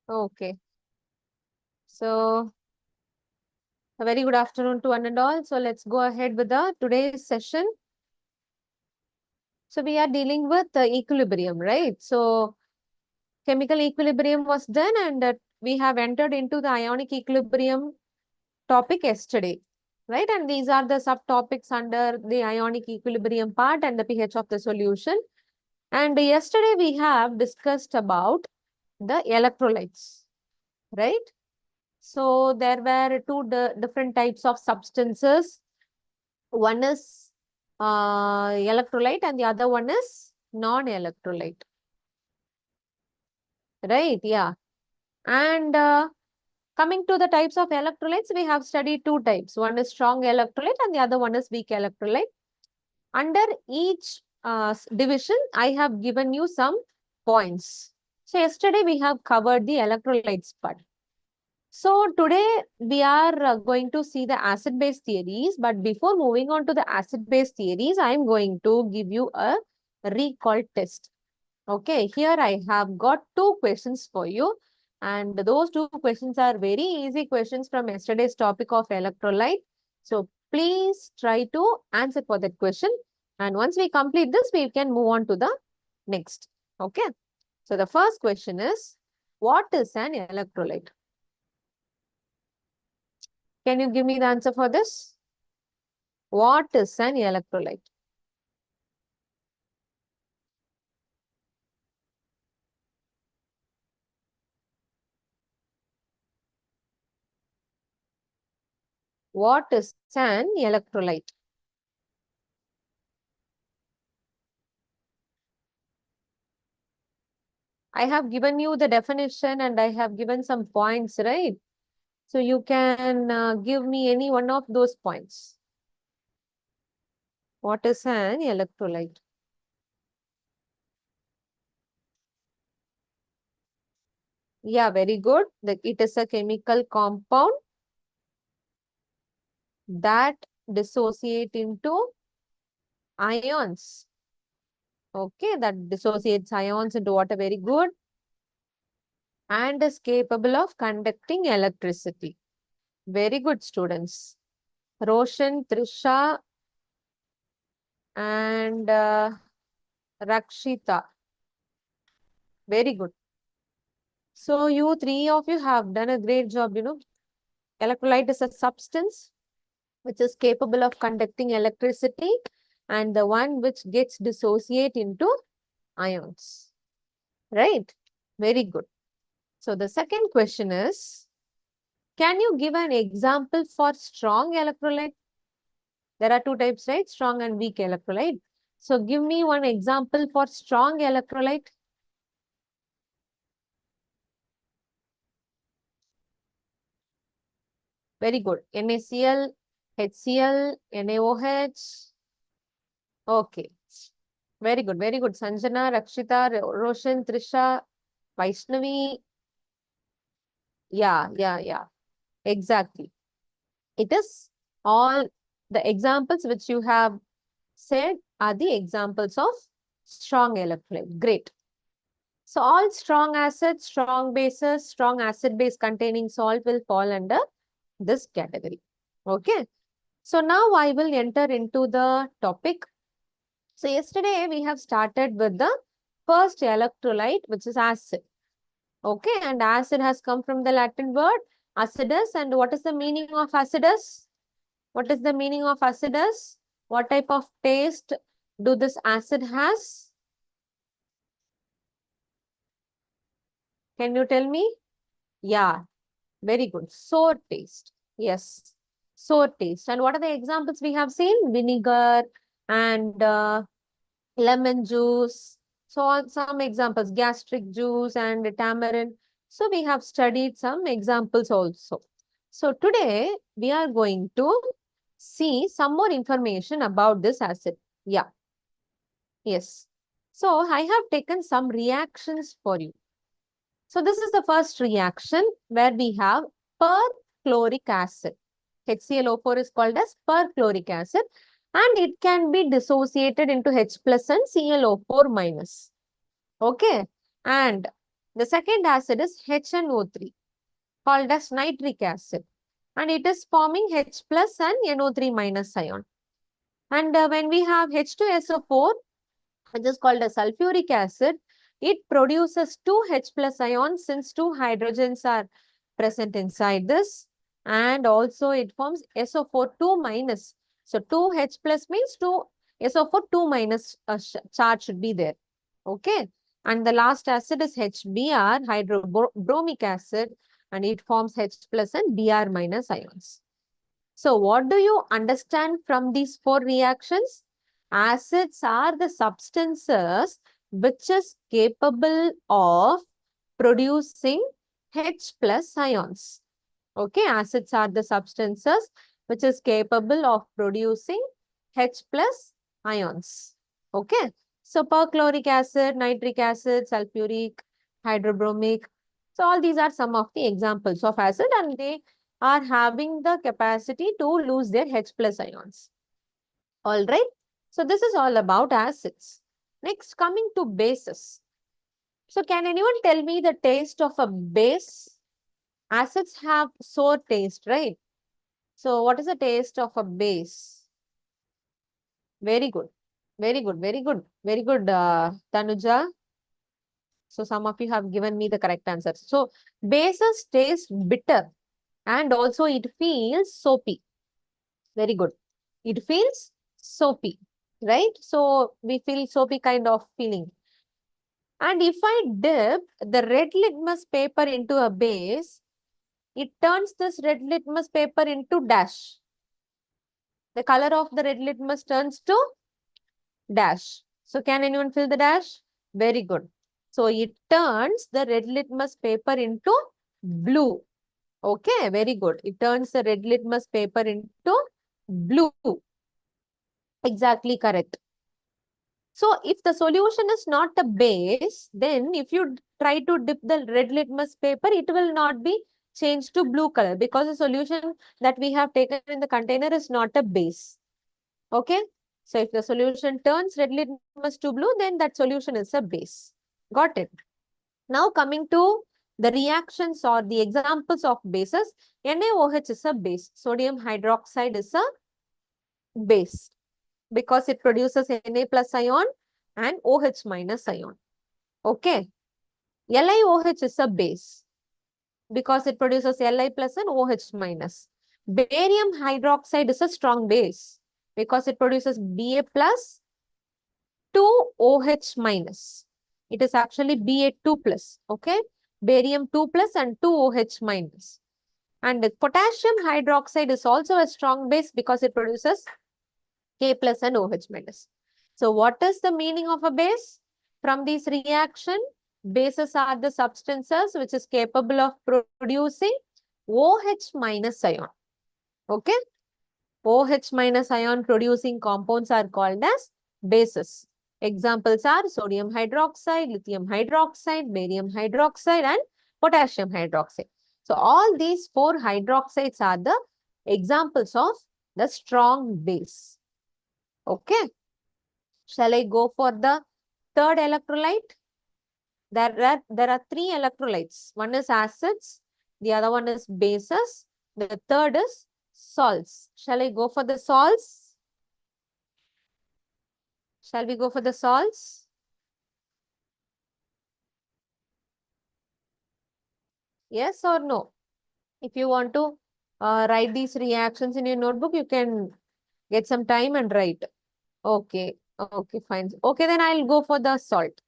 Okay. So, a very good afternoon to one and all. So, let's go ahead with the today's session. So, we are dealing with the equilibrium, right? So, chemical equilibrium was done and we have entered into the ionic equilibrium topic yesterday, right? And these are the subtopics under the ionic equilibrium part and the pH of the solution. And yesterday we have discussed about the electrolytes, right? So there were two different types of substances. One is electrolyte and the other one is non-electrolyte, right? Yeah. And coming to the types of electrolytes, we have studied two types. One is strong electrolyte and the other one is weak electrolyte. Under each division, I have given you some points. So yesterday we have covered the electrolytes part. So today we are going to see the acid-base theories. But before moving on to the acid-base theories, I am going to give you a recall test. Okay, here I have got two questions for you. And those two questions are very easy questions from yesterday's topic of electrolyte. So please try to answer for that question. And once we complete this, we can move on to the next. Okay. So the first question is, what is an electrolyte? Can you give me the answer for this? What is an electrolyte? What is an electrolyte? I have given you the definition and I have given some points, right? So you can give me any one of those points. What is an electrolyte? Yeah, very good. It is a chemical compound that dissociate into ions. Okay, that dissociates ions into water. Very good. And is capable of conducting electricity. Very good, students. Roshan, Trisha, and Rakshita. Very good. So you three of you have done a great job, Electrolyte is a substance which is capable of conducting electricity and the one which gets dissociate into ions. Right? Very good. So the second question is, can you give an example for strong electrolyte? There are two types, right? Strong and weak electrolyte. So give me one example for strong electrolyte. Very good. NaCl, HCl, NaOH. Okay. Very good. Very good. Sanjana, Rakshita, Roshan, Trisha, Vaishnavi. Yeah. Exactly. It is all the examples which you have said are the examples of strong electrolyte. Great. So all strong acids, strong bases, strong acid base containing salt will fall under this category. Okay. So now I will enter into the topic. So yesterday we have started with the first electrolyte, which is acid. Okay. And acid has come from the Latin word acidus. And what is the meaning of acidus? What is the meaning of acidus? What type of taste do this acid has? Can you tell me? Yeah, very good. Sour taste. Yes, sour taste. And what are the examples we have seen? Vinegar and lemon juice. So on some examples, gastric juice and tamarind. So we have studied some examples also. So today we are going to see some more information about this acid. Yeah. Yes. So I have taken some reactions for you. So this is the first reaction where we have perchloric acid. HClO4 is called as perchloric acid and it can be dissociated into H plus and ClO4 minus. Okay. And The second acid is HNO3, called as nitric acid. And it is forming H plus and NO3 minus ion. And when we have H2SO4, which is called a sulfuric acid, it produces two H plus ions since two hydrogens are present inside this. And also it forms SO4 2 minus. So 2 H plus means 2 SO4 2 minus charge should be there. Okay. And the last acid is HBr, hydrobromic acid, and it forms H plus and Br minus ions. So what do you understand from these four reactions? Acids are the substances which is capable of producing H plus ions. Okay, acids are the substances which is capable of producing H plus ions. Okay, so perchloric acid, nitric acid, sulfuric, hydrobromic. So all these are some of the examples of acid, and they are having the capacity to lose their H plus ions. All right. So this is all about acids. Next, coming to bases. So can anyone tell me the taste of a base? Acids have sour taste, right? So what is the taste of a base? Very good. Very good. Very good. Very good, Tanuja. So some of you have given me the correct answer. So bases taste bitter and also it feels soapy. Very good. It feels soapy, right? So we feel soapy kind of feeling. And if I dip the red litmus paper into a base, it turns this red litmus paper into dash. The color of the red litmus turns to dash. So can anyone fill the dash? Very good. So it turns the red litmus paper into blue. Okay, very good. It turns the red litmus paper into blue. Exactly correct. So if the solution is not a base, then if you try to dip the red litmus paper, it will not be changed to blue color because the solution that we have taken in the container is not a base. Okay. So if the solution turns red litmus to blue, then that solution is a base. Got it. Now coming to the reactions or the examples of bases, NaOH is a base. Sodium hydroxide is a base because it produces Na plus ion and OH minus ion. Okay. LiOH is a base because it produces Li plus and OH minus. Barium hydroxide is a strong base because it produces Ba plus 2 OH minus. It is actually Ba2 plus. Okay. Barium 2 plus and 2 OH minus. And potassium hydroxide is also a strong base because it produces K plus and OH minus. So what is the meaning of a base? From this reaction, bases are the substances which is capable of producing OH minus ion. Okay. OH minus ion producing compounds are called as bases. Examples are sodium hydroxide, lithium hydroxide, barium hydroxide, and potassium hydroxide. So all these four hydroxides are the examples of the strong base. Okay. Shall I go for the third electrolyte? There are three electrolytes. One is acids, the other one is bases, the third is salts. Shall I go for the salts? Shall we go for the salts? Yes or no? If you want to write these reactions in your notebook, you can get some time and write. Okay. Okay, fine. Okay, then I'll go for the salt.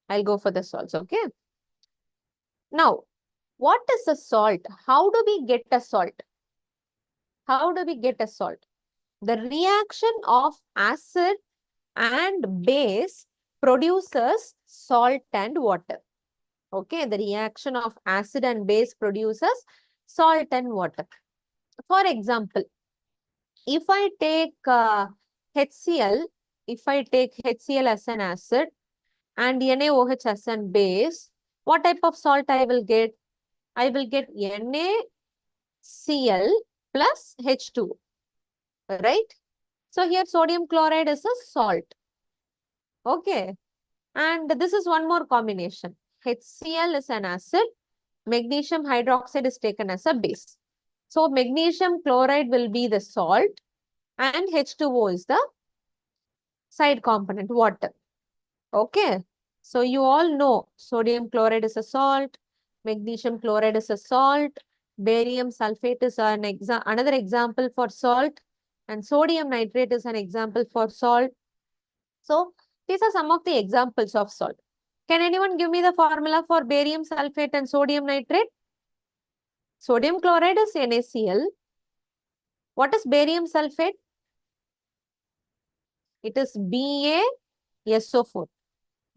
I'll go for the salts. Okay. Now, what is a salt? How do we get a salt? How do we get a salt? The reaction of acid and base produces salt and water. Okay, the reaction of acid and base produces salt and water. For example, if I take HCl, if I take HCl as an acid and NaOH as an base, what type of salt I will get? I will get NaCl plus H2, right? So here sodium chloride is a salt. Okay. And this is one more combination. HCl is an acid, magnesium hydroxide is taken as a base. So magnesium chloride will be the salt and H2O is the side component, water. Okay. So you all know sodium chloride is a salt, magnesium chloride is a salt, barium sulfate is another example for salt, and sodium nitrate is an example for salt. So these are some of the examples of salt. Can anyone give me the formula for barium sulfate and sodium nitrate? Sodium chloride is NaCl. What is barium sulfate? It is BaSO4.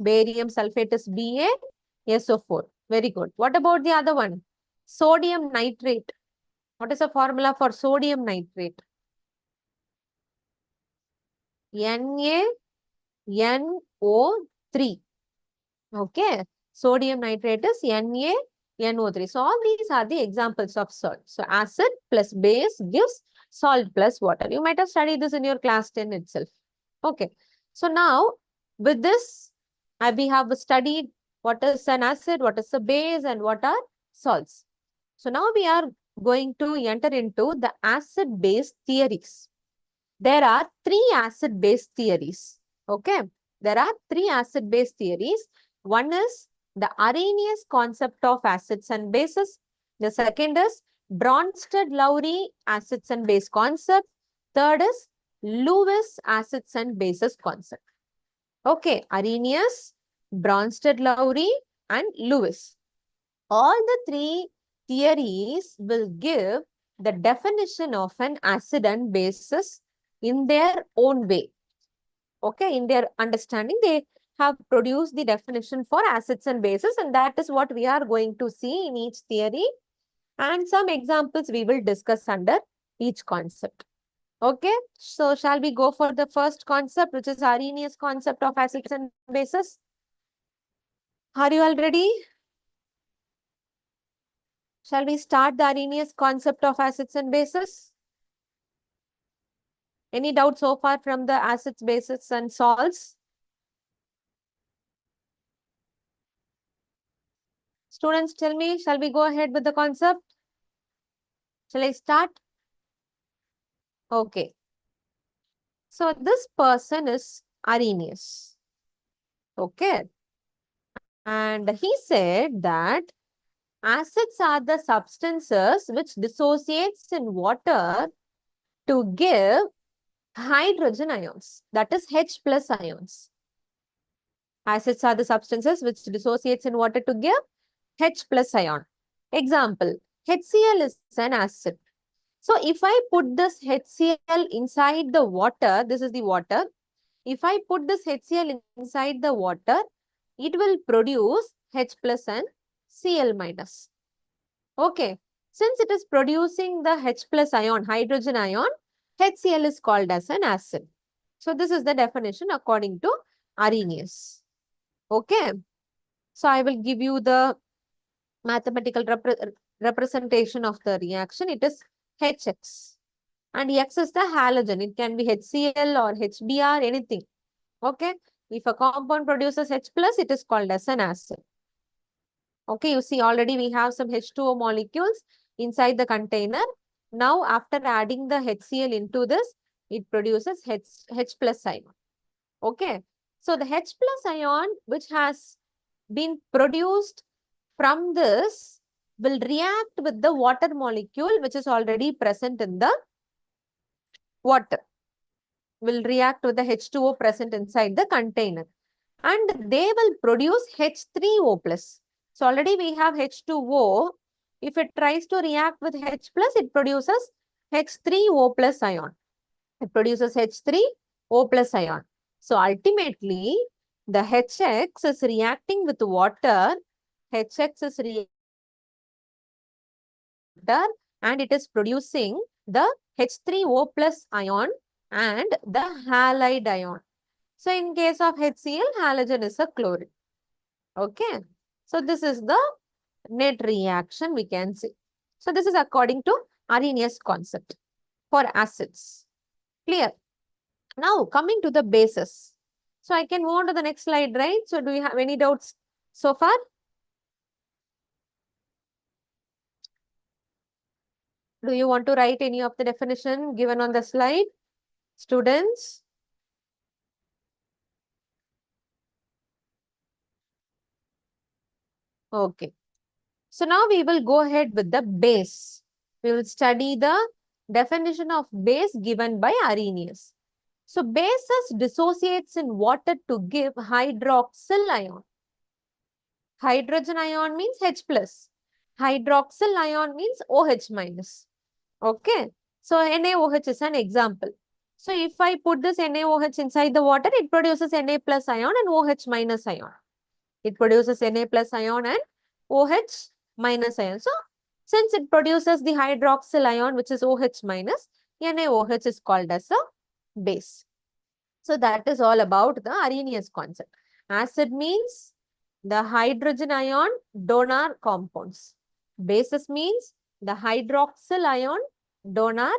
Barium sulfate is BaSO4. Very good. What about the other one? Sodium nitrate. What is the formula for sodium nitrate? NaNO3. Okay. Sodium nitrate is NaNO3. So all these are the examples of salt. So acid plus base gives salt plus water. You might have studied this in your class 10 itself. Okay. So now with this, we have studied what is an acid, what is a base, and what are salts. So now we are going to enter into the acid-base theories. There are 3 acid-base theories. Okay. There are 3 acid-base theories. One is the Arrhenius concept of acids and bases. The second is Bronsted-Lowry acids and base concept. Third is Lewis acids and bases concept. Okay, Arrhenius, Bronsted-Lowry, and Lewis. All the 3 theories will give the definition of an acid and bases in their own way. Okay, in their understanding, they have produced the definition for acids and bases, and that is what we are going to see in each theory. And some examples we will discuss under each concept. Okay, so shall we go for the first concept, which is Arrhenius concept of acids and bases? Are you all ready? Shall we start the Arrhenius concept of acids and bases? Any doubt so far from the acids, bases, and salts? Students, tell me, shall we go ahead with the concept? Shall I start? Okay. So this person is Arrhenius. Okay. And he said that acids are the substances which dissociates in water to give hydrogen ions, that is H plus ions. Acids are the substances which dissociates in water to give H plus ion. Example, HCl is an acid. So if I put this HCl inside the water, this is the water. If I put this HCl inside the water, it will produce H plus and Cl minus. Okay. Since it is producing the H plus ion, hydrogen ion, HCl is called as an acid. So this is the definition according to Arrhenius. Okay. So I will give you the mathematical representation of the reaction. It is HX. And X is the halogen. It can be HCl or HBr, anything. Okay. If a compound produces H plus, it is called as an acid. Okay, you see already we have some H2O molecules inside the container. Now, after adding the HCl into this, it produces H plus ion. Okay. So, the H plus ion which has been produced from this will react with the water molecule which is already present in the water. Will react with the H2O present inside the container. And they will produce H3O plus. So already we have H2O. If it tries to react with H plus, it produces H3O plus ion. It produces H3O plus ion. So ultimately, the HX is reacting with water. HX is reacting with water and it is producing the H3O plus ion and the halide ion. So in case of HCl, halogen is a chlorine. Okay. So this is the net reaction we can see. So this is according to Arrhenius concept for acids. Clear? Now coming to the bases. So I can move on to the next slide, right? So do you have any doubts so far? Do you want to write any of the definition given on the slide, students? Okay. So now we will go ahead with the base. We will study the definition of base given by Arrhenius. So bases dissociates in water to give hydroxyl ion. Hydrogen ion means H plus. Hydroxyl ion means OH minus. Okay. So NaOH is an example. So if I put this NaOH inside the water, it produces Na plus ion and OH minus ion. It produces Na plus ion and OH minus ion. So since it produces the hydroxyl ion, which is OH minus, NaOH is called as a base. So that is all about the Arrhenius concept. Acid means the hydrogen ion donor compounds. Bases means the hydroxyl ion donor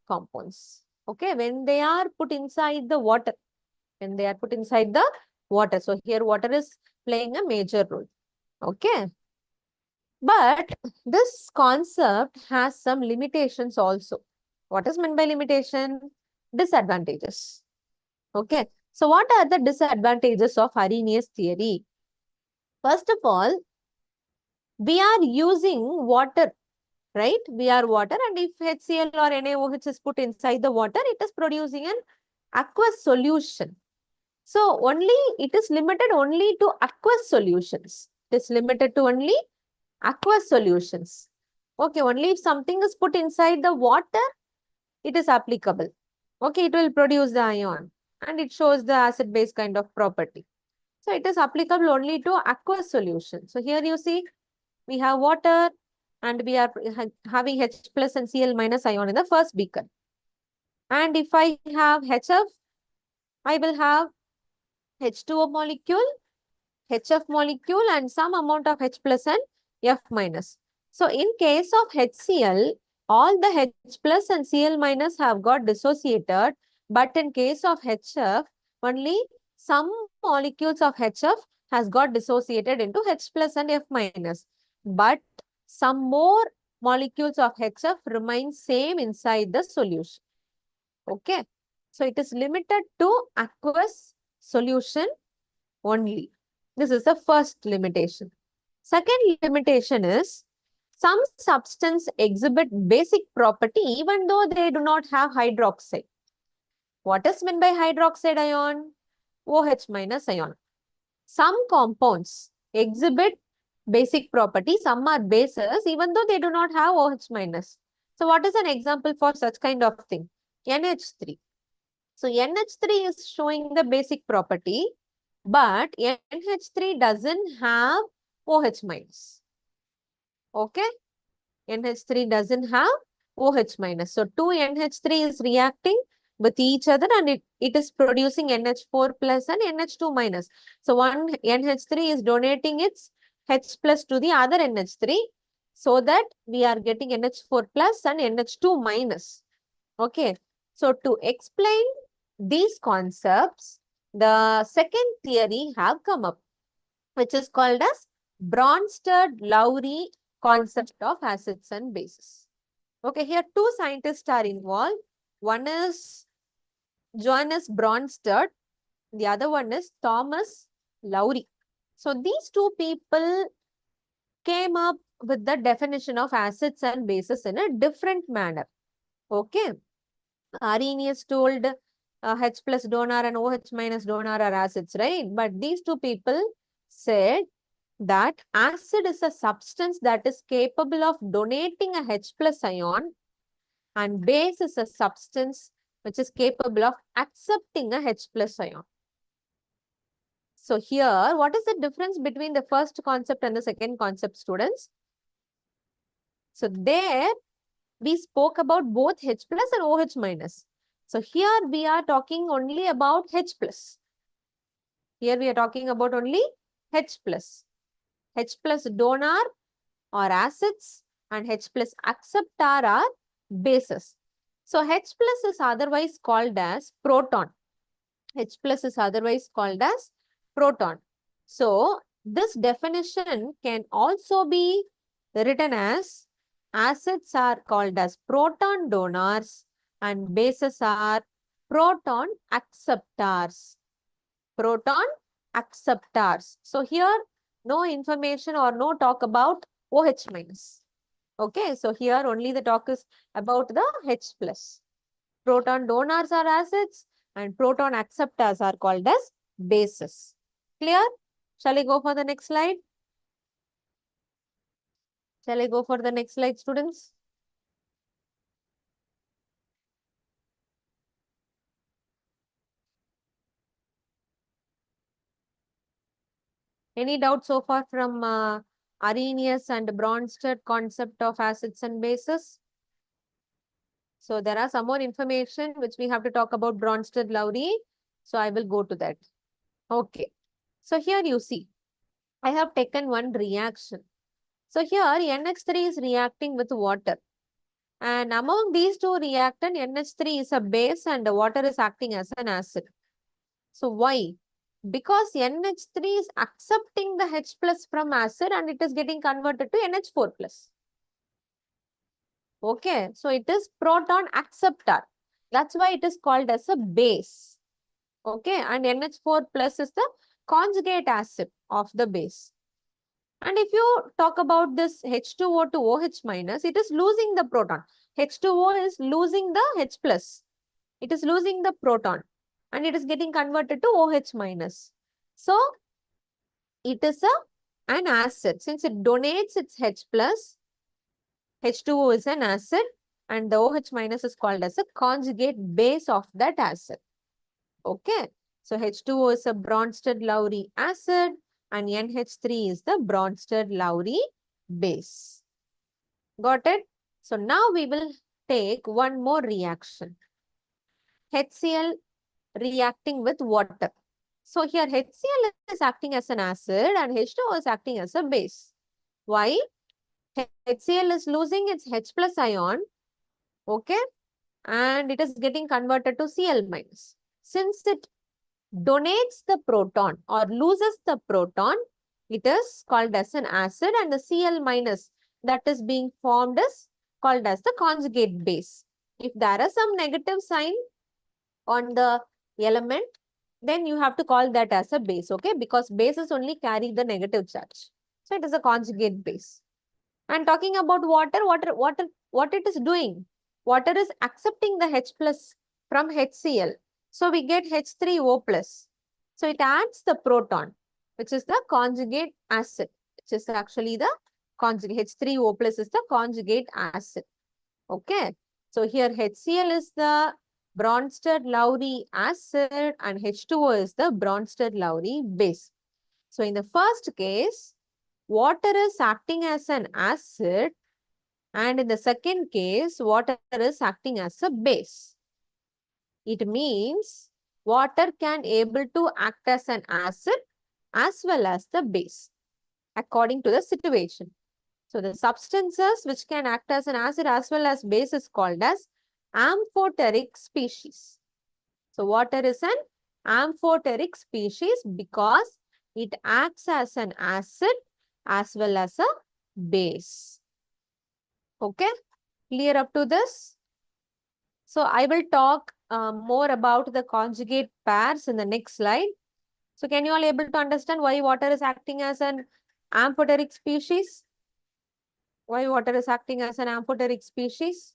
compounds. Okay, when they are put inside the water. When they are put inside the water. So here water is playing a major role. Okay. But this concept has some limitations also. What is meant by limitation? Disadvantages. Okay. So what are the disadvantages of Arrhenius theory? First of all, we are using water, right? We are water, and if HCl or NaOH is put inside the water, it is producing an aqueous solution. So only it is limited only to aqueous solutions. It is limited to only aqueous solutions. Okay, only if something is put inside the water, it is applicable. Okay, it will produce the ion and it shows the acid-base kind of property. So it is applicable only to aqueous solution. So here you see, we have water and we are having H plus and Cl minus ion in the first beaker. And if I have HF, I will have H2O molecule, HF molecule and some amount of H plus and F minus. So in case of HCl, all the H plus and Cl minus have got dissociated, but in case of HF, only some molecules of HF has got dissociated into H plus and F minus. But some more molecules of HF remain same inside the solution. Okay. So it is limited to aqueous solution only. This is the first limitation. Second limitation is some substance exhibit basic property even though they do not have hydroxide. What is meant by hydroxide ion? OH minus ion. Some compounds exhibit basic property. Some are bases even though they do not have OH minus. So what is an example for such kind of thing? NH3. So NH3 is showing the basic property, but NH3 doesn't have OH minus. Okay? NH3 doesn't have OH minus. So 2 NH3 is reacting with each other and it is producing NH4 plus and NH2 minus. So one NH3 is donating its H plus to the other NH3 so that we are getting NH4 plus and NH2 minus. Okay. So to explain these concepts, the second theory have come up, which is called as Bronsted-Lowry concept of acids and bases. Okay, here two scientists are involved. One is Johannes Bronsted, the other one is Thomas Lowry. So these two people came up with the definition of acids and bases in a different manner. Okay. Arrhenius told H plus donor and OH minus donor are acids, right? But these two people said that acid is a substance that is capable of donating a H plus ion and base is a substance which is capable of accepting a H plus ion. So here, what is the difference between the first concept and the second concept, students? So there, we spoke about both H plus and OH minus. So here we are talking only about H plus. Here we are talking about only H plus. H plus donor or acids and H plus acceptor are bases. So H plus is otherwise called as proton. H plus is otherwise called as proton. So this definition can also be written as acids are called as proton donors and bases are proton acceptors. Proton acceptors. So here, no information or no talk about OH minus. Okay, so here only the talk is about the H plus. Proton donors are acids and proton acceptors are called as bases. Clear? Shall I go for the next slide? Shall I go for the next slide, students? Any doubt so far from Arrhenius and Bronsted concept of acids and bases? So there are some more information which we have to talk about Bronsted-Lowry. So I will go to that. Okay. So here you see, I have taken one reaction. So here NH3 is reacting with water. And among these two reactants, NH3 is a base and the water is acting as an acid. So why? Because NH3 is accepting the H plus from acid and it is getting converted to NH4 plus. Okay, so it is proton acceptor. That's why it is called as a base. Okay, and NH4 plus is the conjugate acid of the base. And if you talk about this H2O to OH minus, it is losing the proton. H2O is losing the H plus. It is losing the proton and it is getting converted to OH minus. So, it is an acid. Since it donates its H plus, H2O is an acid and the OH minus is called as a conjugate base of that acid. Okay. So, H2O is a Bronsted-Lowry acid and NH3 is the Bronsted-Lowry base. Got it? So, now we will take one more reaction. HCl reacting with water. So, here HCl is acting as an acid and H2O is acting as a base. Why? HCl is losing its H plus ion, okay, and it is getting converted to Cl minus. Since it donates the proton or loses the proton, it is called as an acid and the Cl minus that is being formed is called as the conjugate base. If there is some negative sign on the element, then you have to call that as a base, okay, because bases only carry the negative charge. So it is a conjugate base. And talking about water, what it is doing? Water is accepting the H plus from HCl. So we get H3O plus. So it adds the proton, which is the conjugate acid, which is actually the conjugate. H3O plus is the conjugate acid. Okay. So here HCl is the Bronsted-Lowry acid and H2O is the Bronsted-Lowry base. So in the first case, water is acting as an acid and in the second case, water is acting as a base. It means water can able to act as an acid as well as the base according to the situation. So the substances which can act as an acid as well as base is called as amphoteric species. So water is an amphoteric species because it acts as an acid as well as a base. Okay, clear up to this? So I will talk more about the conjugate pairs in the next slide. So can you all able to understand why water is acting as an amphoteric species? Why water is acting as an amphoteric species?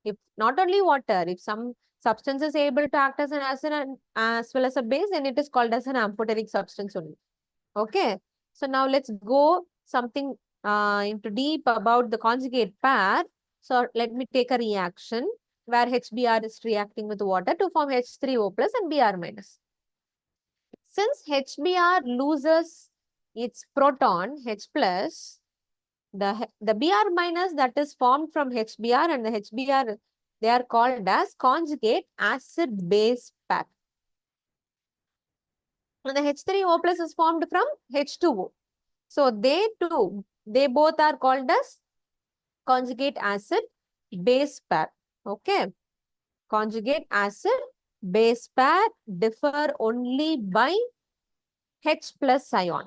If not only water, if some substance is able to act as an acid and as well as a base, then it is called as an amphoteric substance only. Okay. So now let's go something into deep about the conjugate pair. So let me take a reaction where HBr is reacting with water to form H3O plus and Br minus. Since HBr loses its proton H plus, the Br minus that is formed from HBr and the HBr, they are called as conjugate acid base pair. And the H3O plus is formed from H2O. So they both are called as conjugate acid base pair. Okay. Conjugate acid base pair differ only by H plus ion.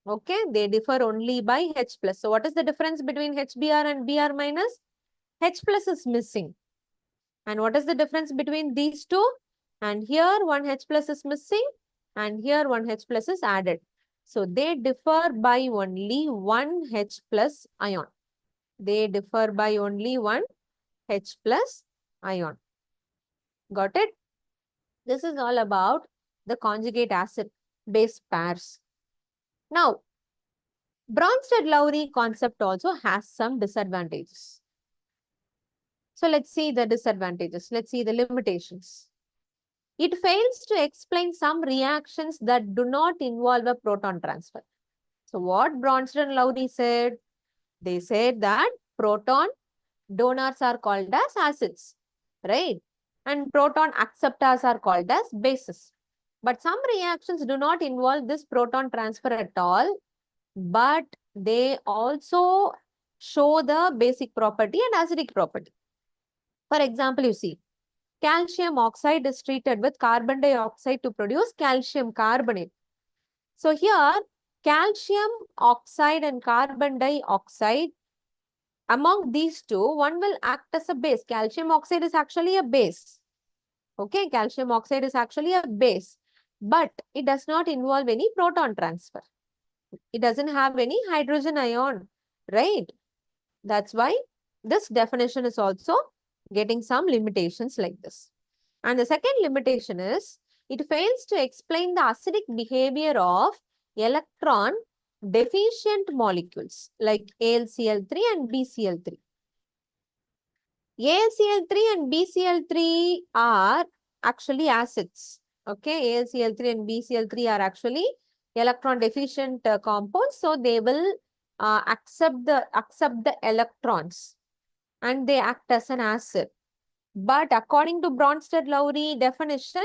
Okay, they differ only by H plus. So what is the difference between HBr and Br minus? H plus is missing. And what is the difference between these two? And here one H plus is missing and here one H plus is added. So they differ by only one H plus ion. They differ by only one H plus ion. Got it? This is all about the conjugate acid base pairs. Now, Bronsted-Lowry concept also has some disadvantages. So let's see the disadvantages. Let's see the limitations. It fails to explain some reactions that do not involve a proton transfer. So what Bronsted and Lowry said? They said that proton donors are called as acids, right? And proton acceptors are called as bases. But some reactions do not involve this proton transfer at all, but they also show the basic property and acidic property. For example, you see, calcium oxide is treated with carbon dioxide to produce calcium carbonate. So here, calcium oxide and carbon dioxide, among these two, one will act as a base. Calcium oxide is actually a base. Okay, calcium oxide is actually a base, but it does not involve any proton transfer. It doesn't have any hydrogen ion, right? That's why this definition is also getting some limitations like this. And the second limitation is it fails to explain the acidic behavior of electron deficient molecules like AlCl3 and BCl3. AlCl3 and BCl3 are actually acids. Okay, AlCl3 and BCl3 are actually electron deficient compounds, so they will accept the electrons and they act as an acid. But according to Bronsted-Lowry definition,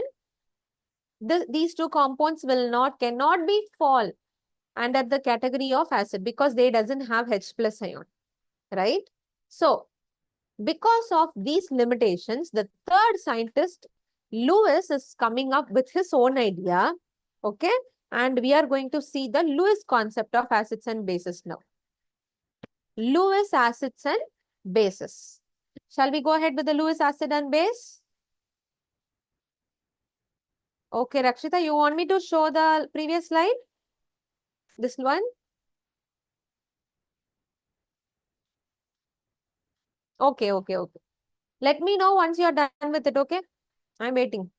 these two compounds cannot be fall under the category of acid because they doesn't have H plus ion, right? So because of these limitations, the third scientist, Lewis, is coming up with his own idea. Okay. And we are going to see the Lewis concept of acids and bases now. Lewis acids and bases. Shall we go ahead with the Lewis acid and base? Okay, Rakshita, you want me to show the previous slide? This one? Okay. Let me know once you're done with it, okay? I'm waiting.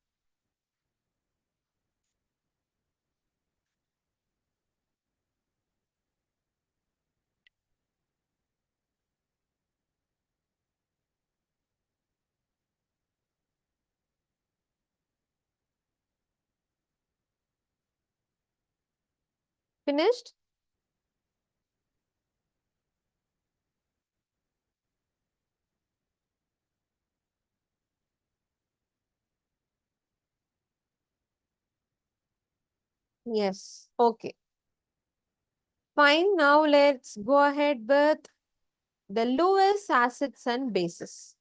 Finished? Yes. Okay. Fine. Now let's go ahead with the Lewis acids and bases.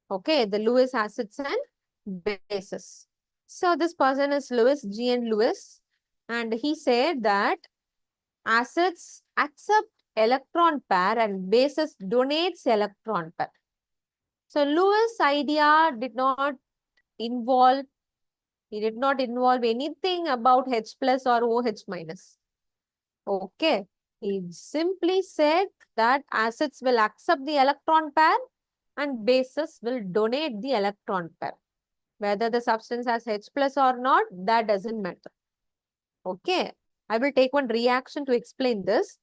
Okay, the Lewis acids and bases. So this person is Lewis, G.N. Lewis, and he said that acids accept electron pair and bases donates electron pair. So Lewis' idea involve, he did not involve anything about H plus or OH minus. Okay, he simply said that acids will accept the electron pair and bases will donate the electron pair. Whether the substance has H plus or not, that doesn't matter. Okay, I will take one reaction to explain this.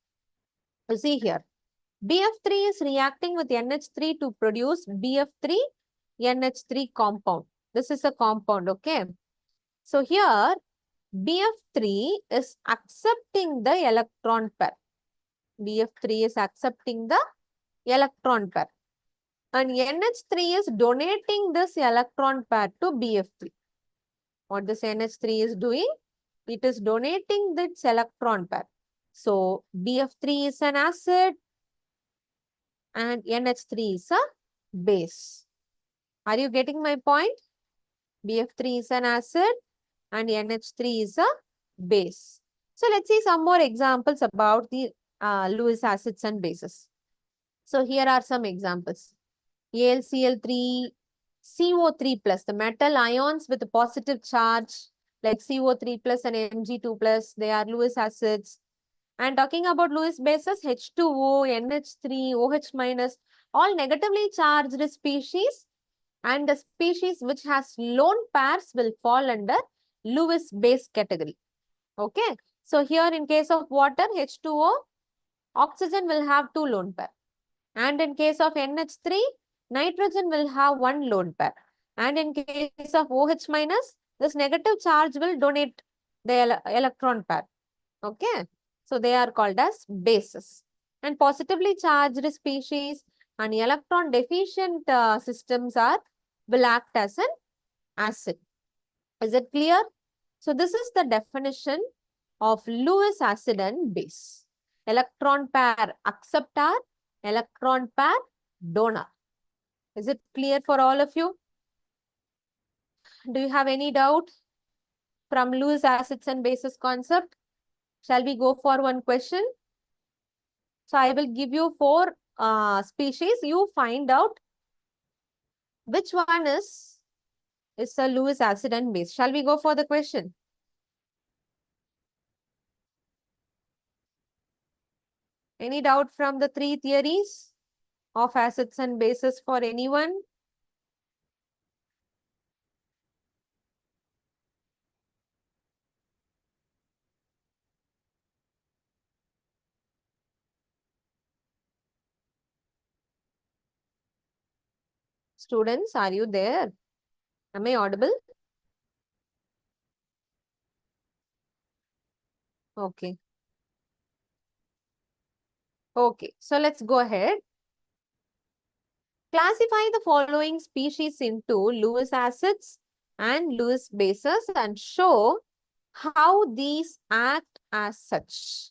You see here, BF3 is reacting with NH3 to produce BF3 NH3 compound. This is a compound, okay? So here, BF3 is accepting the electron pair. BF3 is accepting the electron pair. And NH3 is donating this electron pair to BF3. What this NH3 is doing? It is donating this electron pair. So, BF3 is an acid and NH3 is a base. Are you getting my point? BF3 is an acid and NH3 is a base. So let's see some more examples about the Lewis acids and bases. So here are some examples. AlCl3, CO3 plus, the metal ions with a positive charge like CO3 plus and Mg2 plus, they are Lewis acids. And talking about Lewis bases, H2O, NH3, OH minus, all negatively charged species, and the species which has lone pairs will fall under Lewis base category. Okay. So here in case of water, H2O, oxygen will have 2 lone pair. And in case of NH3, nitrogen will have 1 lone pair. And in case of OH minus, this negative charge will donate the electron pair. Okay. So they are called as bases. And positively charged species and electron deficient systems will act as an acid. Is it clear? So this is the definition of Lewis acid and base. Electron pair acceptor, electron pair donor. Is it clear for all of you? Do you have any doubt from Lewis acids and bases concept? Shall we go for one question? So I will give you 4 species. You find out which one is a Lewis acid and base. Shall we go for the question? Any doubt from the 3 theories of acids and bases for anyone? Students, are you there? Am I audible? Okay. Okay, so let's go ahead. Classify the following species into Lewis acids and Lewis bases and show how these act as such.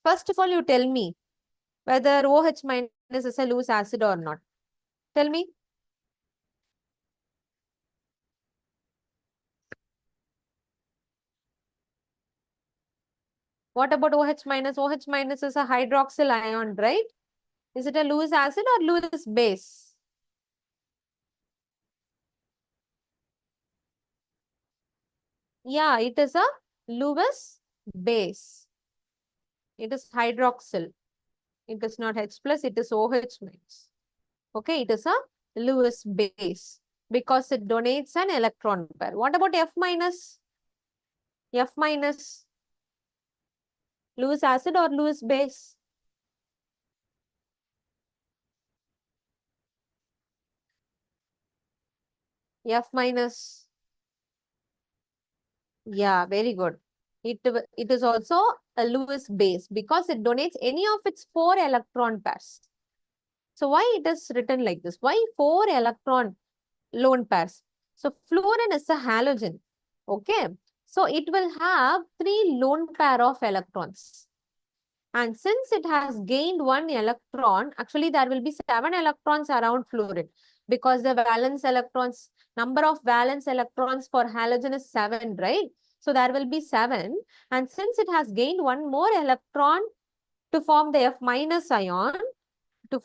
First of all, you tell me whether OH minus is a Lewis acid or not. Tell me. What about OH minus? OH minus is a hydroxyl ion, right? Is it a Lewis acid or Lewis base? Yeah, it is a Lewis base. It is hydroxyl. It is not H plus, it is OH minus. Okay, it is a Lewis base because it donates an electron pair. What about F minus? F minus, Lewis acid or Lewis base? F minus. Yeah, very good. It is also a Lewis base because it donates any of its 4 electron pairs. So why it is written like this? Why 4 electron lone pairs? So fluorine is a halogen. Okay. So it will have 3 lone pair of electrons. And since it has gained 1 electron, actually there will be 7 electrons around fluorine because the valence electrons, number of valence electrons for halogen is 7, right? So there will be 7. And since it has gained 1 more electron to form the F minus ion, this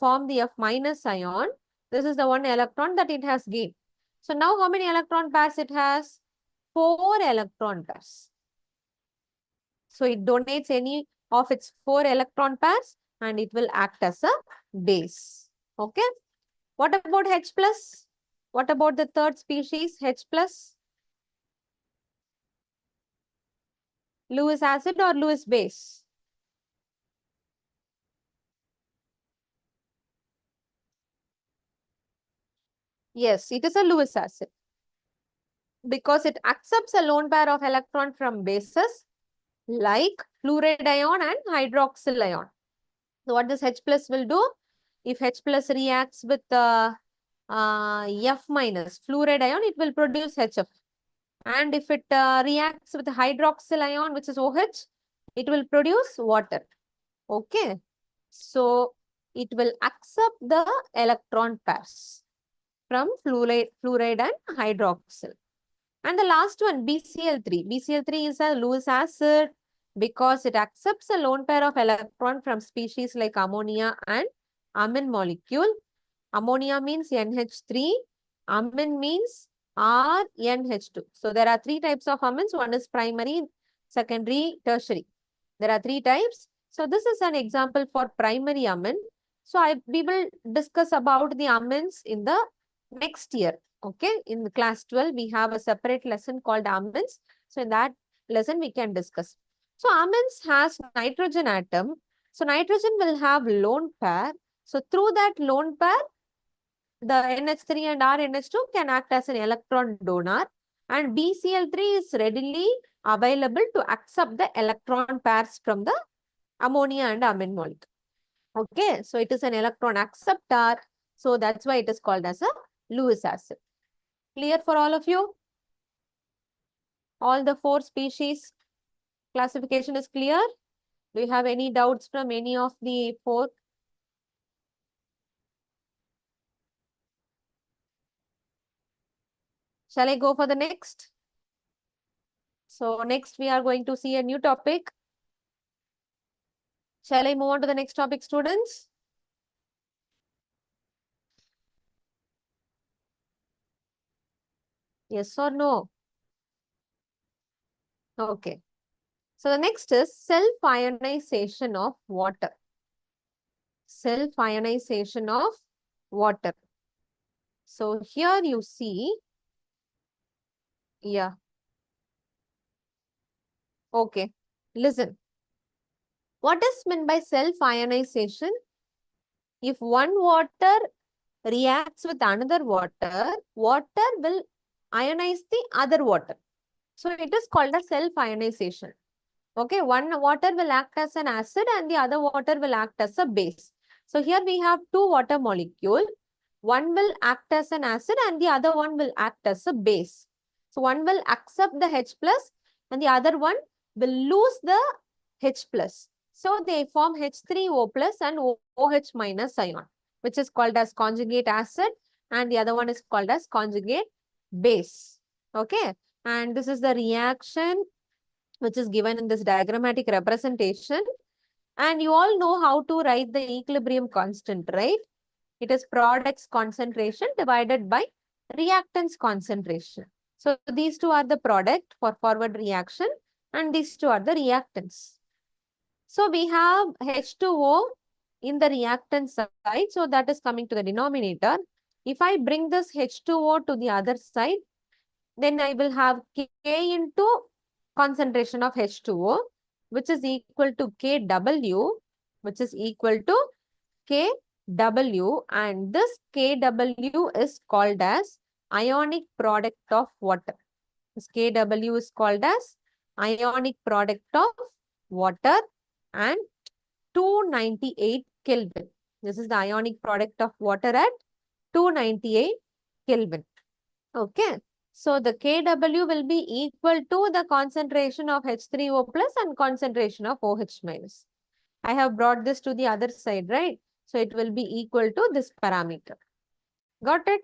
is the 1 electron that it has gained. So now how many electron pairs it has? 4 electron pairs. So it donates any of its 4 electron pairs and it will act as a base. Okay. What about H plus? What about the third species, H plus? Lewis acid or Lewis base? Yes, it is a Lewis acid because it accepts a lone pair of electron from bases like fluoride ion and hydroxyl ion. So what this H plus will do? If H plus reacts with F minus fluoride ion, it will produce HF. And if it reacts with hydroxyl ion, which is OH, it will produce water. Okay. So it will accept the electron pairs from fluoride and hydroxyl. And the last one, BCl3. BCl3 is a Lewis acid because it accepts a lone pair of electron from species like ammonia and amine molecule. Ammonia means NH3. Amine means RNH2. So there are three types of amines. One is primary, secondary, tertiary. There are three types. So this is an example for primary amine. So we will discuss about the amines in the next year. Okay, in class 12, we have a separate lesson called amines. So in that lesson, we can discuss. So amines has nitrogen atom. So nitrogen will have lone pair. So through that lone pair, the NH3 and RNH2 can act as an electron donor. And BCl3 is readily available to accept the electron pairs from the ammonia and amine molecule. Okay, so it is an electron acceptor. So that's why it is called as a Lewis acid. Clear for all of you? All the four species classification is clear? Do you have any doubts from any of the four? Shall I go for the next? So next we are going to see a new topic. Shall I move on to the next topic, students? Yes or no? Okay. So the next is self-ionization of water. Self-ionization of water. So here you see, yeah. Okay. Listen. What is meant by self-ionization? If one water reacts with another water, water will ionize the other water. So it is called as self-ionization. Okay, one water will act as an acid and the other water will act as a base. So here we have two water molecule. One will act as an acid and the other one will act as a base. So one will accept the H plus and the other one will lose the H plus. So they form H3O plus and OH minus ion, which is called as conjugate acid, and the other one is called as conjugate base. Okay, and this is the reaction which is given in this diagrammatic representation. And you all know how to write the equilibrium constant, right? It is products concentration divided by reactants concentration. So these two are the product for forward reaction and these two are the reactants. So we have H2O in the reactant side. So that is coming to the denominator. If I bring this H2O to the other side, then I will have K into concentration of H2O, which is equal to KW, which is equal to KW, and this KW is called as ionic product of water. This KW is called as ionic product of water and 298 Kelvin. This is the ionic product of water at 298 Kelvin. Okay. So the KW will be equal to the concentration of H3O plus and concentration of OH minus. I have brought this to the other side, right? So it will be equal to this parameter. Got it?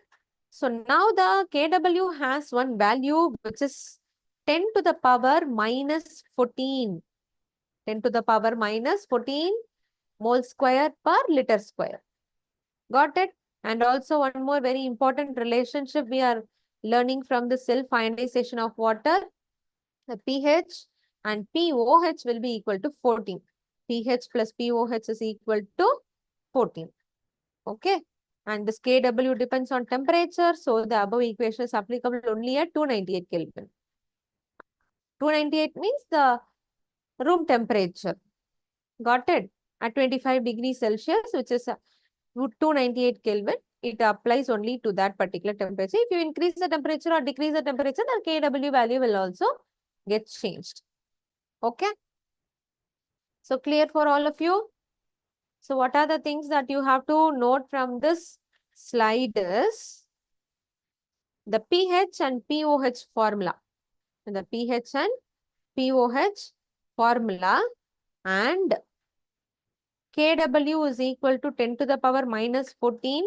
So now the KW has one value which is 10 to the power minus 14. 10 to the power minus 14 mole square per liter square. Got it? And also one more very important relationship we are learning from the self-ionization of water. The pH and pOH will be equal to 14. pH plus pOH is equal to 14. Okay. And this KW depends on temperature. So the above equation is applicable only at 298 Kelvin. 298 means the room temperature. Got it? At 25 degrees Celsius, which is 298 Kelvin, it applies only to that particular temperature. If you increase the temperature or decrease the temperature, the KW value will also get changed. Okay. So clear for all of you? So what are the things that you have to note from this slide is the pH and pOH formula. The pH and pOH formula, and KW is equal to 10 to the power minus 14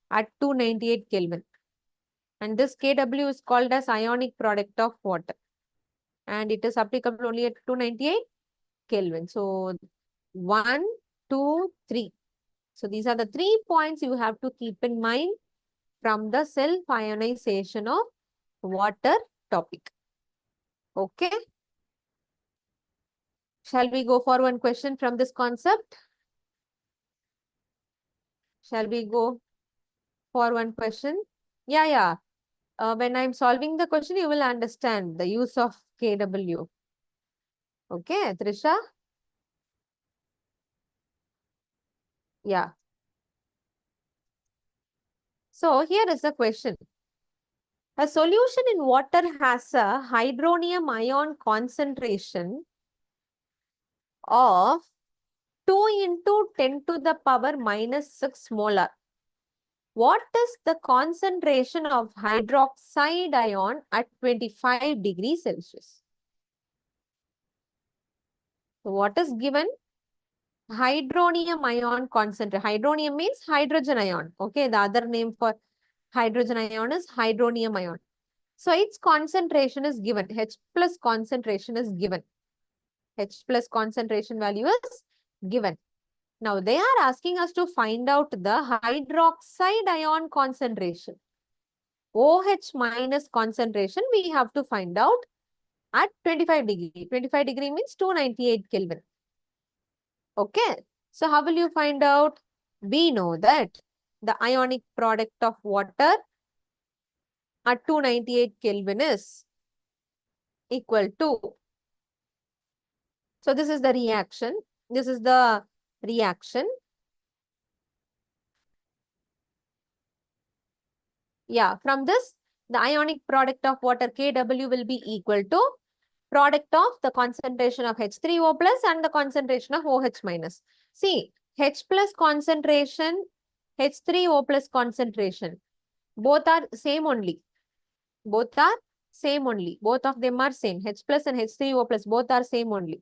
at 298 Kelvin. And this Kw is called as ionic product of water. And it is applicable only at 298 Kelvin. So 1, 2, 3. So these are the 3 points you have to keep in mind from the self-ionization of water topic. Okay. Shall we go for one question from this concept? Shall we go for one question? Yeah. When I'm solving the question, you will understand the use of Kw. Okay, Trisha? Yeah. So here is the question. A solution in water has a hydronium ion concentration of 2 into 10 to the power minus 6 molar. What is the concentration of hydroxide ion at 25 degrees Celsius? So what is given? Hydronium ion concentration. Hydronium means hydrogen ion. Okay, the other name for hydrogen ion is hydronium ion. So its concentration is given. H plus concentration is given. H plus concentration value is given. Now they are asking us to find out the hydroxide ion concentration. OH minus concentration we have to find out at 25 degree. 25 degree means 298 Kelvin. Okay. So how will you find out? We know that the ionic product of water at 298 Kelvin is equal to. So this is the reaction. This is the reaction. Yeah, from this, the ionic product of water Kw will be equal to product of the concentration of H3O plus and the concentration of OH minus. See, H plus concentration, H3O plus concentration, both are same only. Both are same only. Both of them are same. H plus and H3O plus, both are same only.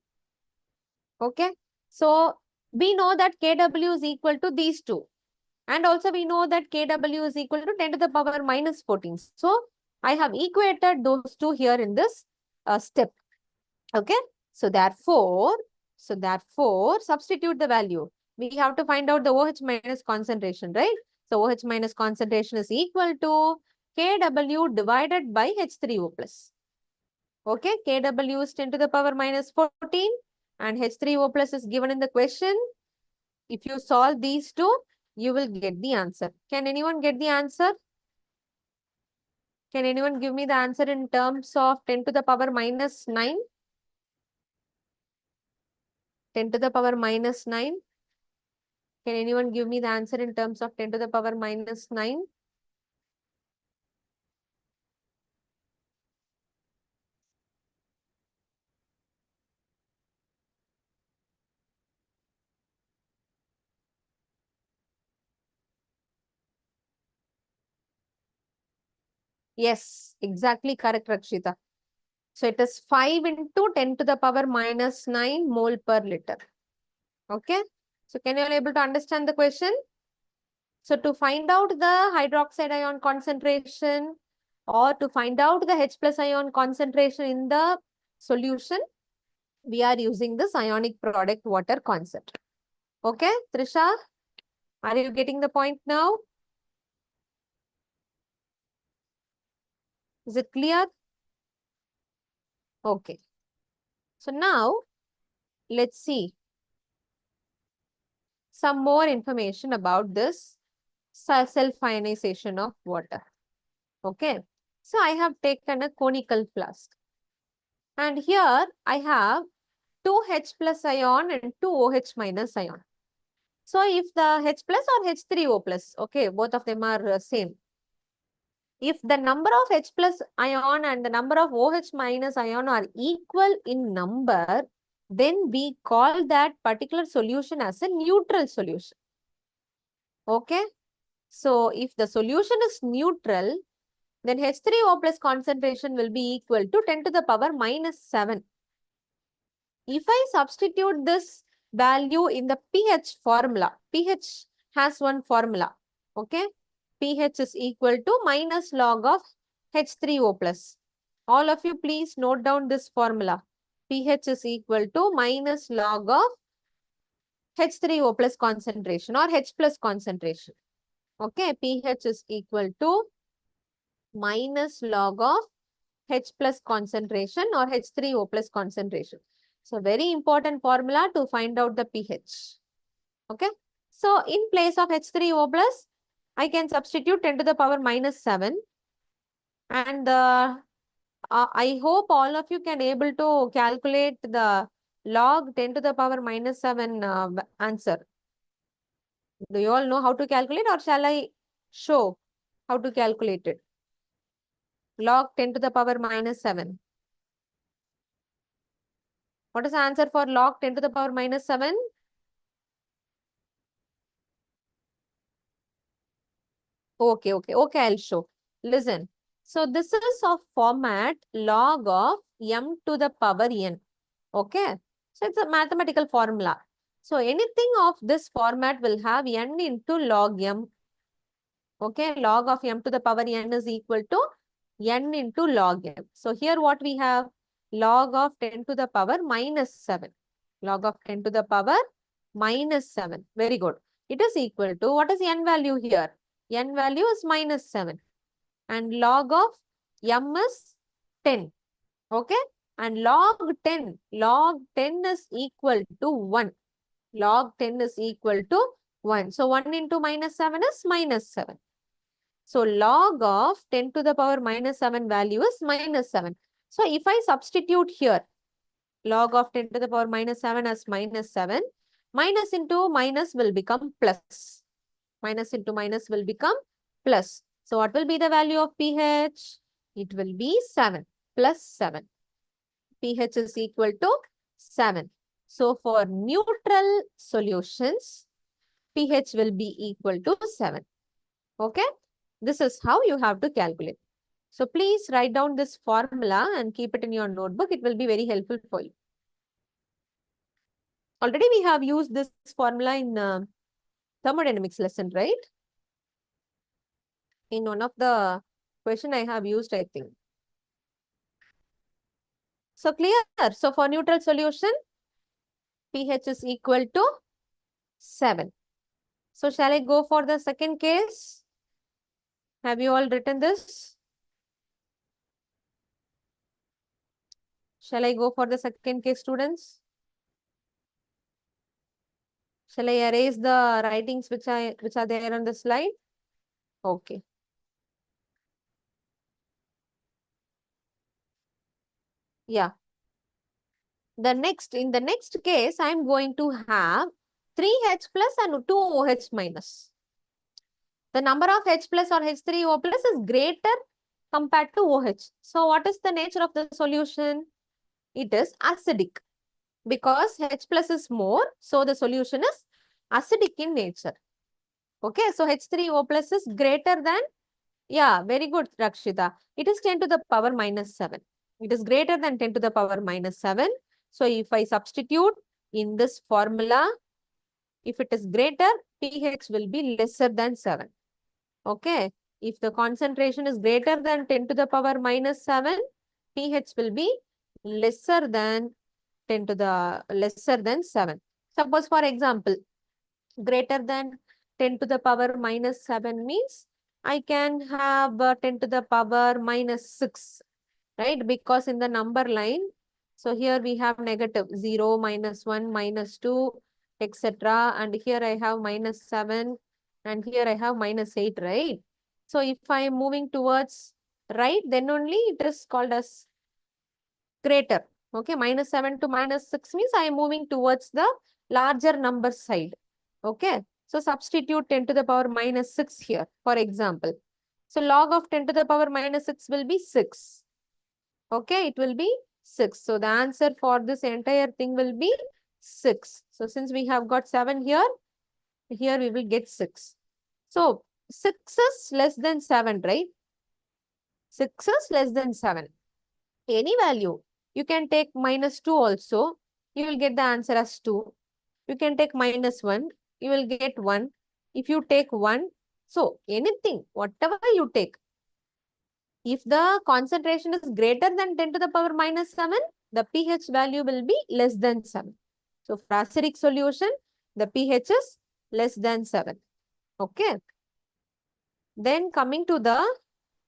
Okay. So, we know that Kw is equal to these two. And also we know that Kw is equal to 10 to the power minus 14. So, I have equated those two here in this step. Okay. So, therefore, substitute the value. We have to find out the OH minus concentration, right? So, OH minus concentration is equal to Kw divided by H3O plus. Okay. Kw is 10 to the power minus 14 and H3O plus is given in the question. If you solve these two, you will get the answer. Can anyone get the answer? Can anyone give me the answer in terms of 10 to the power minus 9? 10 to the power minus 9. Can anyone give me the answer in terms of 10 to the power minus 9? Yes, exactly correct, Rakshita. So it is 5 into 10 to the power minus 9 mole per liter. Okay. So can you all able to understand the question? So to find out the hydroxide ion concentration or to find out the H plus ion concentration in the solution, we are using this ionic product water concept. Okay, Trisha, are you getting the point now? Is it clear? Okay. So now, let's see some more information about this self-ionization of water. Okay. So I have taken a conical flask. And here I have 2 H plus ion and 2 OH minus ion. So if the H plus or H3O plus, okay, both of them are same. If the number of H plus ion and the number of OH minus ion are equal in number, then we call that particular solution as a neutral solution. Okay. So if the solution is neutral, then H3O plus concentration will be equal to 10 to the power minus 7. If I substitute this value in the pH formula, pH has one formula. Okay. pH is equal to minus log of H3O plus. All of you please note down this formula. pH is equal to minus log of H3O plus concentration or H plus concentration. Okay, pH is equal to minus log of H plus concentration or H3O plus concentration. So very important formula to find out the pH. Okay. So in place of H3O plus, I can substitute 10 to the power minus 7. And I hope all of you can able to calculate the log 10 to the power minus 7 answer. Do you all know how to calculate, or shall I show how to calculate it? Log 10 to the power minus 7. What is the answer for log 10 to the power minus 7? Okay, I'll show. Listen. So this is of format log of m to the power n. Okay. So it's a mathematical formula. So anything of this format will have n into log m. Okay. Log of m to the power n is equal to n into log m. So here what we have? Log of 10 to the power minus 7. Log of 10 to the power minus 7. Very good. It is equal to, what is n value here? N value is minus 7. And log of m is 10. Okay. And log 10 is equal to 1. Log 10 is equal to 1. So 1 into minus 7 is minus 7. So log of 10 to the power minus 7 value is minus 7. So if I substitute here, log of 10 to the power minus 7 as minus 7, minus into minus will become plus. Minus into minus will become plus. So what will be the value of pH? It will be 7 plus 7. pH is equal to 7. So for neutral solutions, pH will be equal to 7. Okay. This is how you have to calculate. So please write down this formula and keep it in your notebook. It will be very helpful for you. Already we have used this formula in thermodynamics lesson, right? In one of the question I have used, I think. So clear? So for neutral solution, pH is equal to 7. So shall I go for the second case? Have you all written this? Shall I go for the second case, students? Shall I erase the writings which are there on the slide? Okay. Yeah. In the next case, I am going to have 3H plus and 2OH minus. The number of H plus or H3O plus is greater compared to OH. So what is the nature of the solution? It is acidic. Because H plus is more, so the solution is acidic in nature. Okay, so H3O plus is greater than, yeah, very good, Rakshita. It is 10 to the power minus 7. It is greater than 10 to the power minus 7. So if I substitute in this formula, if it is greater, pH will be lesser than 7. Okay. If the concentration is greater than 10 to the power minus 7, pH will be lesser than 7. Suppose for example, greater than 10 to the power minus 7 means I can have 10 to the power minus 6, right? Because in the number line, so here we have negative 0, minus 1, minus 2, etc. And here I have minus 7 and here I have minus 8, right? So if I am moving towards right, then only it is called as greater. Okay, minus 7 to minus 6 means I am moving towards the larger number side. Okay, so substitute 10 to the power minus 6 here, for example. So log of 10 to the power minus 6 will be 6. Okay, it will be 6. So the answer for this entire thing will be 6. So since we have got 7 here we will get 6. So 6 is less than 7, right? 6 is less than 7. Any value. You can take minus 2 also. You will get the answer as 2. You can take minus 1. You will get 1. If you take 1, So anything, whatever you take, if the concentration is greater than 10 to the power minus 7, the pH value will be less than 7. So for acidic solution, the pH is less than 7. Okay. Then coming to the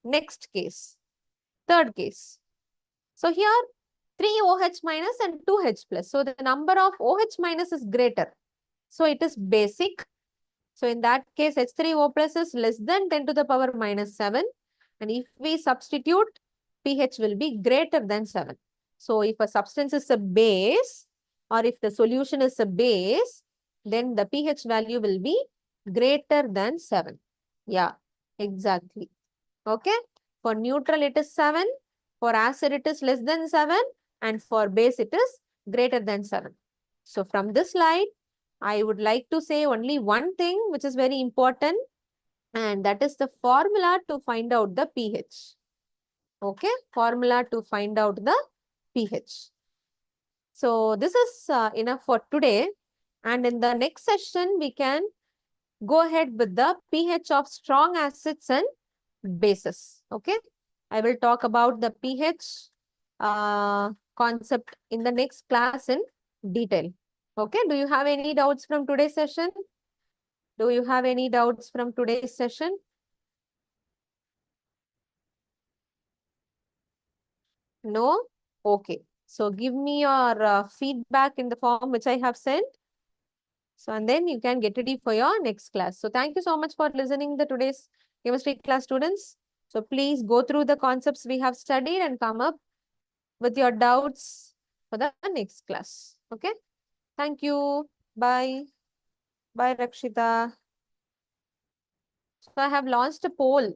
next case, third case. So here 3 OH minus and 2 H plus. So the number of OH minus is greater. So it is basic. So in that case, H3O plus is less than 10 to the power minus 7. And if we substitute, pH will be greater than 7. So if a substance is a base, or if the solution is a base, then the pH value will be greater than 7. Yeah, exactly. Okay. For neutral, it is 7. For acid, it is less than 7. And for base, it is greater than 7. So from this slide, I would like to say only one thing which is very important, and that is the formula to find out the pH. Okay, formula to find out the pH. So this is enough for today. And in the next session, we can go ahead with the pH of strong acids and bases. Okay, I will talk about the pH concept in the next class in detail. Okay, do you have any doubts from today's session? Do you have any doubts from today's session? No? Okay. So give me your feedback in the form which I have sent. So and then you can get ready for your next class. So thank you so much for listening to today's chemistry class, students. So please go through the concepts we have studied and come up with your doubts for the next class. Okay. Thank you. Bye. Bye, Rakshita. So I have launched a poll.